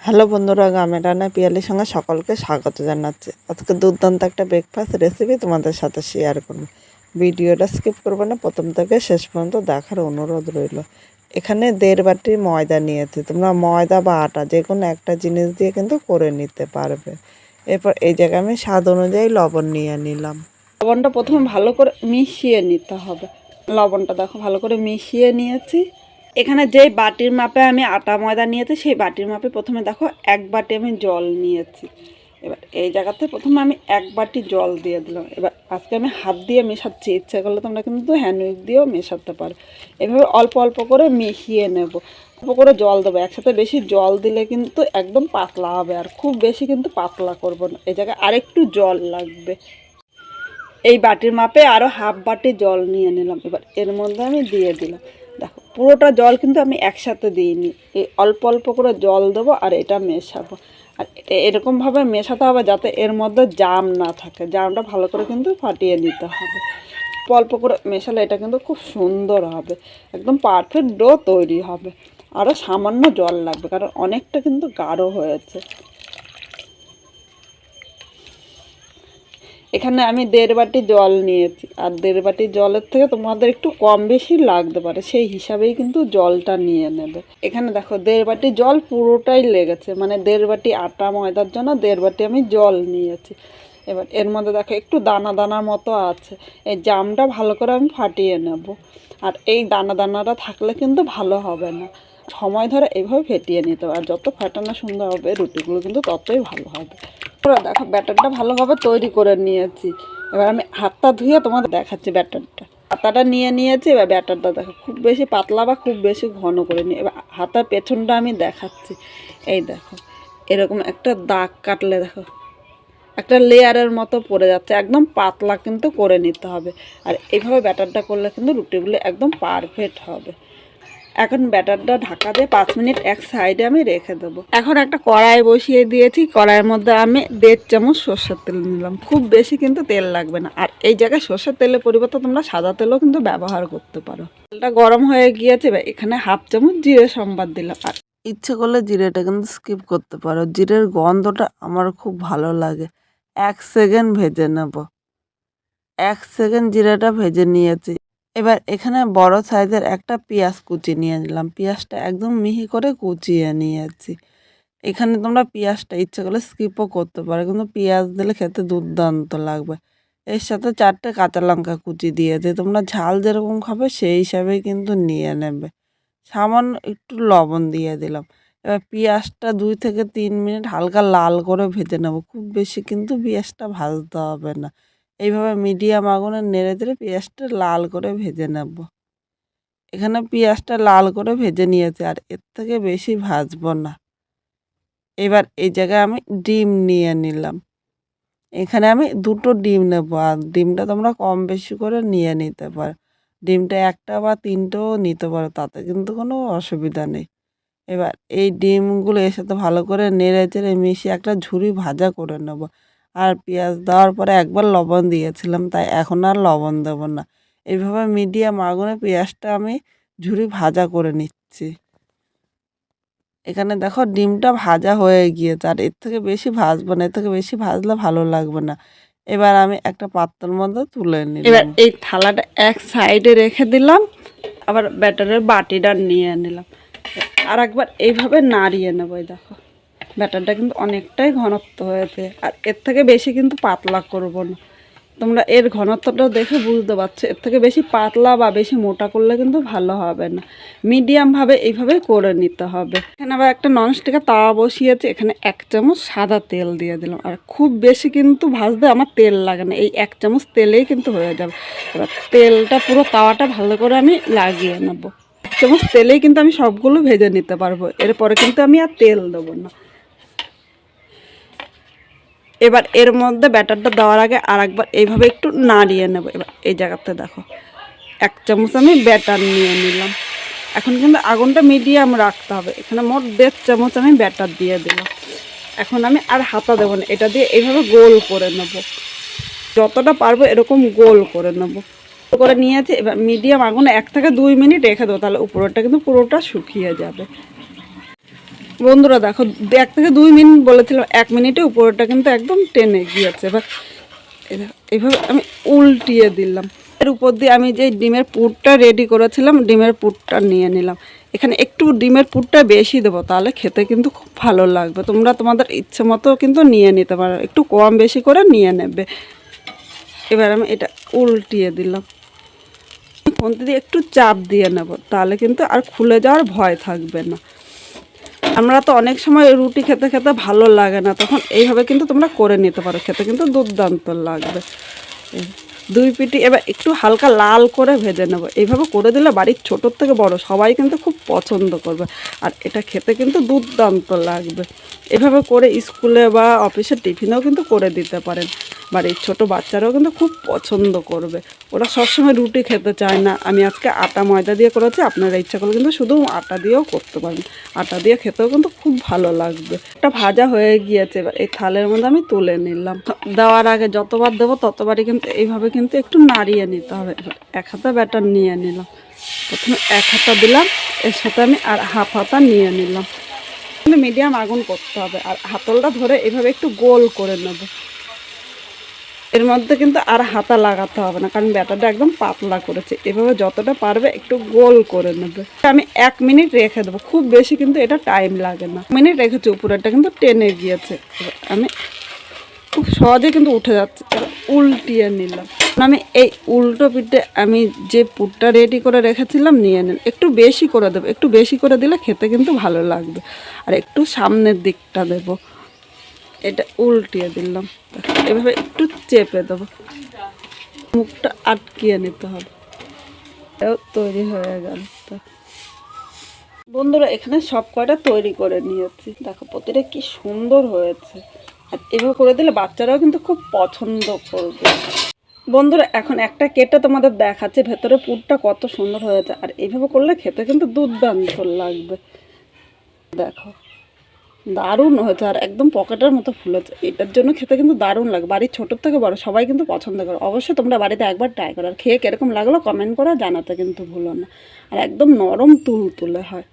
Hello বন্ধুরা, গ্রামের রান্না পিয়ালির সঙ্গে সকলকে স্বাগত জানাচ্ছি। আজকে দুর্দান্ত একটা ব্রেকফাস্ট রেসিপি তোমাদের সাথে শেয়ার করব। ভিডিওটা স্কিপ করবে না, প্রথম থেকে শেষ পর্যন্ত দেখার অনুরোধ রইল। এখানে 1.5 বাটি ময়দা নিয়েছি। তোমরা ময়দা বা আটা যে কোনো একটা জিনিস দিয়ে কিন্তু করে নিতে পারবে। এরপর এই জায়গায় আমি স্বাদ অনুযায়ী লবণ নিয়ে নিলাম। লবণটা প্রথমে ভালো করে মিশিয়ে নিতে হবে। লবণটা দেখো ভালো করে মিশিয়ে নিয়েছি। এখানে যেই বাটির মাপে আমি আটা ময়দা নিয়েছি সেই বাটির মাপে প্রথমে দেখো 1 বাটি আমি জল নিয়েছি। এবার এই জায়গাতে প্রথমে আমি 1 বাটি জল দিয়ে দিলাম। এবার আজকে আমি হাত দিয়ে মেশাচ্ছি, ইচ্ছা করলে তোমরা কিন্তু হ্যান্ড উইক দিয়েও মেশাতে পারো। এভাবে অল্প অল্প করে মিশিয়ে নেব। অল্প করে জল দেবো, একসাথে বেশি জল দিলে কিন্তু একদম পাতলা হবে, আর খুব বেশি কিন্তু পাতলা করবো না। এই জায়গায় আরেকটু জল লাগবে। এই বাটির মাপে আরও হাফ বাটি জল নিয়ে নিলাম। এবার এর মধ্যে আমি দিয়ে দিলাম। দেখো পুরোটা জল কিন্তু আমি একসাথে দিইনি, এই অল্প অল্প করে জল দেবো আর এটা মেশাবো। আর এরকমভাবে মেশাতে হবে যাতে এর মধ্যে জাম না থাকে। জামটা ভালো করে কিন্তু ফাটিয়ে নিতে হবে। অল্প করে মেশালে এটা কিন্তু খুব সুন্দর হবে, একদম পারফেক্ট ডো তৈরি হবে। আরও সামান্য জল লাগবে, কারণ অনেকটা কিন্তু গাঢ় হয়েছে। এখানে আমি 1.5 বাটি জল নিয়েছি, আর 1.5 বাটি জলের থেকে তোমাদের একটু কম বেশি লাগতে পারে, সেই হিসাবেই কিন্তু জলটা নিয়ে নেবে। এখানে দেখো 1.5 বাটি জল পুরোটাই লেগেছে, মানে 1.5 বাটি আটা ময়দার জন্য 1.5 বাটি আমি জল নিয়েছি। এবার এর মধ্যে দেখো একটু দানা দানার মতো আছে, এই জামটা ভালো করে আমি ফাটিয়ে নেব। আর এই দানা দানাটা থাকলে কিন্তু ভালো হবে না, সময় ধরে এইভাবে ফেটিয়ে নিতে হবে। আর যত ফাটানো সুন্দর হবে রুটিগুলো কিন্তু ততই ভালো হবে। দেখো ব্যাটারটা ভালোভাবে তৈরি করে নিয়েছি। এবার আমি হাতটা ধুয়ে তোমাদের দেখাচ্ছি ব্যাটারটা। হাতাটা নিয়ে নিয়েছি। এবার ব্যাটারটা দেখো খুব বেশি পাতলা বা খুব বেশি ঘন করে নিই। এবার হাতার পেছনটা আমি দেখাচ্ছি। এই দেখো এরকম একটা দাগ কাটলে দেখো একটা লেয়ারের মতো পড়ে যাচ্ছে, একদম পাতলা কিন্তু করে নিতে হবে। আর এইভাবে ব্যাটারটা করলে কিন্তু রুটিগুলো একদম পারফেক্ট হবে। এখন ব্যাটারটা ঢাকা দিয়ে 5 মিনিট এক সাইডে আমি রেখে দেবো। এখন একটা কড়াই বসিয়ে দিয়েছি। কড়াইয়ের মধ্যে আমি 1.5 চামচ সর্ষের তেল নিলাম। খুব বেশি কিন্তু তেল লাগবে না, আর এই জায়গায় সর্ষের তেলের পরিবর্তে তোমরা সাদা তেলও কিন্তু ব্যবহার করতে পারো। তেলটা গরম হয়ে গিয়েছে, এখানে হাফ চামচ জিরে সম্বাদ দিলাম। আর ইচ্ছে করলে জিরেটা কিন্তু স্কিপ করতে পারো, জিরের গন্ধটা আমার খুব ভালো লাগে। 1 সেকেন্ড ভেজে নেব। 1 সেকেন্ড জিরাটা ভেজে নিয়েছি। এবার এখানে বড় সাইজের একটা পেঁয়াজ কুচি নিয়ে নিলাম। পেঁয়াজটা একদম মিহি করে কুচিয়ে নিয়েছি। এখানে তোমরা পেঁয়াজটা ইচ্ছে করলে স্কিপও করতে পারো, কিন্তু পেঁয়াজ দিলে খেতে দুর্দান্ত লাগবে। এর সাথে 4টে কাঁচা লঙ্কা কুচি দিয়েছি। তোমরা ঝাল যেরকম খাবে সেই হিসাবেই কিন্তু নিয়ে নেবে। সামান্য একটু লবণ দিয়ে দিলাম। এবার পেঁয়াজটা 2 থেকে 3 মিনিট হালকা লাল করে ভেজে নেব। খুব বেশি কিন্তু পেঁয়াজটা ভাজতে হবে না। এইভাবে মিডিয়াম আগুনে নেড়ে চেড়ে পেঁয়াজটা লাল করে ভেজে নেব। এখানে পেঁয়াজটা লাল করে ভেজে নিয়েছি, আর এর থেকে বেশি ভাজবো না। এবার এই জায়গায় আমি ডিম নিয়ে নিলাম। এখানে আমি 2টো ডিম নেব, আর ডিমটা তোমরা কম বেশি করে নিয়ে নিতে পারো। ডিমটা 1টা বা 3টেও নিতে পারো, তাতে কিন্তু কোনো অসুবিধা নেই। এবার এই ডিমগুলো এর সাথে ভালো করে নেড়ে চেড়ে মিশিয়ে একটা ঝুরি ভাজা করে নেব। আর পেঁয়াজ দেওয়ার পরে একবার লবণ দিয়েছিলাম, তাই এখন আর লবণ দেব না। এইভাবে মিডিয়াম আগুনে পেঁয়াজটা আমি ঝুরি ভাজা করে নিচ্ছি। এখানে দেখো ডিমটা ভাজা হয়ে গিয়েছে, আর এর থেকে বেশি ভাজবো না, এর থেকে বেশি ভাজলে ভালো লাগবে না। এবার আমি একটা পাত্রের মধ্যে তুলে নিলাম। এবার এই থালাটা এক সাইডে রেখে দিলাম, আবার ব্যাটারের বাটিটা নিয়ে নিলাম। আর একবার এইভাবে নাড়িয়ে নেবো। দেখো ব্যাটারটা কিন্তু অনেকটাই ঘনত্ব হয়েছে, আর এর থেকে বেশি কিন্তু পাতলা করব না। তোমরা এর ঘনত্বটা দেখে বুঝতে পারছো, এর থেকে বেশি পাতলা বা বেশি মোটা করলে কিন্তু ভালো হবে না। মিডিয়ামভাবে এইভাবে করে নিতে হবে। এখানে আবার একটা ননস্টিকের তাওয়া বসিয়েছে। এখানে 1 চামচ সাদা তেল দিয়ে দিলাম। আর খুব বেশি কিন্তু ভাজতে আমার তেল লাগে না, এই 1 চামচ তেলেই কিন্তু হয়ে যাবে। এবার তেলটা পুরো তাওয়াটা ভালো করে আমি লাগিয়ে নেবো। 1 চামচ তেলেই কিন্তু আমি সবগুলো ভেজে নিতে পারবো, এরপরে কিন্তু আমি আর তেল দেবো না। এবার এর মধ্যে ব্যাটারটা দেওয়ার আগে আর একবার এইভাবে একটু নাড়িয়ে নেব। এবার এই জায়গাতে দেখো 1 চামচ আমি ব্যাটার নিয়ে নিলাম। এখন কিন্তু আগুনটা মিডিয়াম রাখতে হবে। এখানে মোট 1.5 চামচ আমি ব্যাটার দিয়ে দিলাম। এখন আমি আর হাতা দেবো না, এটা দিয়ে এইভাবে গোল করে নেব। যতটা পারবো এরকম গোল করে নেব। করে নিয়েছি। এবার মিডিয়াম আগুনে 1 থেকে 2 মিনিট রেখে দেবো, তাহলে উপরটা কিন্তু পুরোটা শুকিয়ে যাবে। বন্ধুরা দেখো 1 থেকে 2 মিনিট বলেছিলাম, 1 মিনিটে উপরটা কিন্তু একদম টেনে গিয়েছে। এবার এইভাবে আমি উল্টিয়ে দিলাম। এর উপর দিয়ে আমি যে ডিমের পুরটা রেডি করেছিলাম, ডিমের পুরটা নিয়ে নিলাম। এখানে একটু ডিমের পুরটা বেশি দেবো, তাহলে খেতে কিন্তু খুব ভালো লাগবে। তোমরা তোমাদের ইচ্ছে মতো কিন্তু নিয়ে নিতে পারো, একটু কম বেশি করে নিয়ে নেবে। এবার আমি এটা উল্টিয়ে দিলাম। খুন্তি দিয়ে একটু চাপ দিয়ে নেব, তাহলে কিন্তু আর খুলে যাওয়ার ভয় থাকবে না। আমরা তো অনেক সময় রুটি খেতে খেতে ভালো লাগে না, তখন এইভাবে কিন্তু তোমরা করে নিতে পারো, খেতে কিন্তু দুর্দান্ত লাগবে। 2 পিঠি এবার একটু হালকা লাল করে ভেজে নেব। এইভাবে করে দিলে বাড়ির ছোটোর থেকে বড় সবাই কিন্তু খুব পছন্দ করবে, আর এটা খেতে কিন্তু দুর্দান্ত লাগবে। এভাবে করে স্কুলে বা অফিসের টিফিনেও কিন্তু করে দিতে পারেন। বাড়ির ছোটো বাচ্চারাও কিন্তু খুব পছন্দ করবে, ওরা সবসময় রুটি খেতে চায় না। আমি আজকে আটা ময়দা দিয়ে করেছি, আপনারা ইচ্ছা করলে কিন্তু শুধু আটা দিয়েও করতে পারেন। আটা দিয়ে খেতেও কিন্তু খুব ভালো লাগবে। একটা ভাজা হয়ে গিয়েছে, এবার এই থালের মধ্যে আমি তুলে নিলাম। দেওয়ার আগে যতবার দেবো ততবারই কিন্তু এইভাবে কিন্তু একটু নাড়িয়ে নিতে হবে। এবার 1 হাতা ব্যাটার নিয়ে নিলাম। প্রথমে 1 হাতা দিলাম, এর সাথে আমি আর হাফ হাতা নিয়ে নিলাম। কিন্তু মিডিয়াম আগুন করতে হবে, আর হাতলটা ধরে এইভাবে একটু গোল করে নেব। এর মধ্যে কিন্তু আর হাতা লাগাতে হবে না, কারণ ব্যাটারটা একদম পাতলা করেছে। এভাবে যতটা পারবে একটু গোল করে নেবে। আমি 1 মিনিট রেখে দেবো, খুব বেশি কিন্তু এটা টাইম লাগে না। 1 মিনিট রেখেছি, উপরেরটা কিন্তু টেনে গিয়েছে। আমি খুব সহজে কিন্তু উঠে যাচ্ছে। এবার উল্টিয়ে নিলাম। আমি এই উল্টো পিঠে আমি যে পুরটা রেডি করে রেখেছিলাম নিয়ে নিন। একটু বেশি করে দেবো, একটু বেশি করে দিলে খেতে কিন্তু ভালো লাগবে। আর একটু সামনের দিকটা দেবো। এটা উল্টিয়ে দিলাম, এভাবে একটু চেপে দেবো, মুখটা আটকিয়ে নিতে হবে। এটাও তৈরি হয়ে গেল। তো বন্ধুরা এখানে সব কয়টা তৈরি করে নিয়েছি, দেখো প্রতিটা কি সুন্দর হয়েছে। আর এভাবে করে দিলে বাচ্চারাও কিন্তু খুব পছন্দ করবে। বন্ধুরা এখন একটা কেটে তোমাদের দেখাচ্ছে ভেতরে পুরটা কত সুন্দর হয়েছে, আর এইভাবে করলে খেতে কিন্তু দুর্দান্ত লাগবে। দেখো দারুণ হয়েছে, আর একদম পকেটের মতো ফুলেছে। এটার জন্য খেতে কিন্তু দারুণ লাগে, বাড়ির ছোটোর থেকে বড় সবাই কিন্তু পছন্দ করে। অবশ্যই তোমরা বাড়িতে একবার ট্রাই করো, আর খেয়ে কীরকম লাগলো কমেন্ট করে জানাতে কিন্তু ভুলো না। আর একদম নরম তুলতুলে হয়।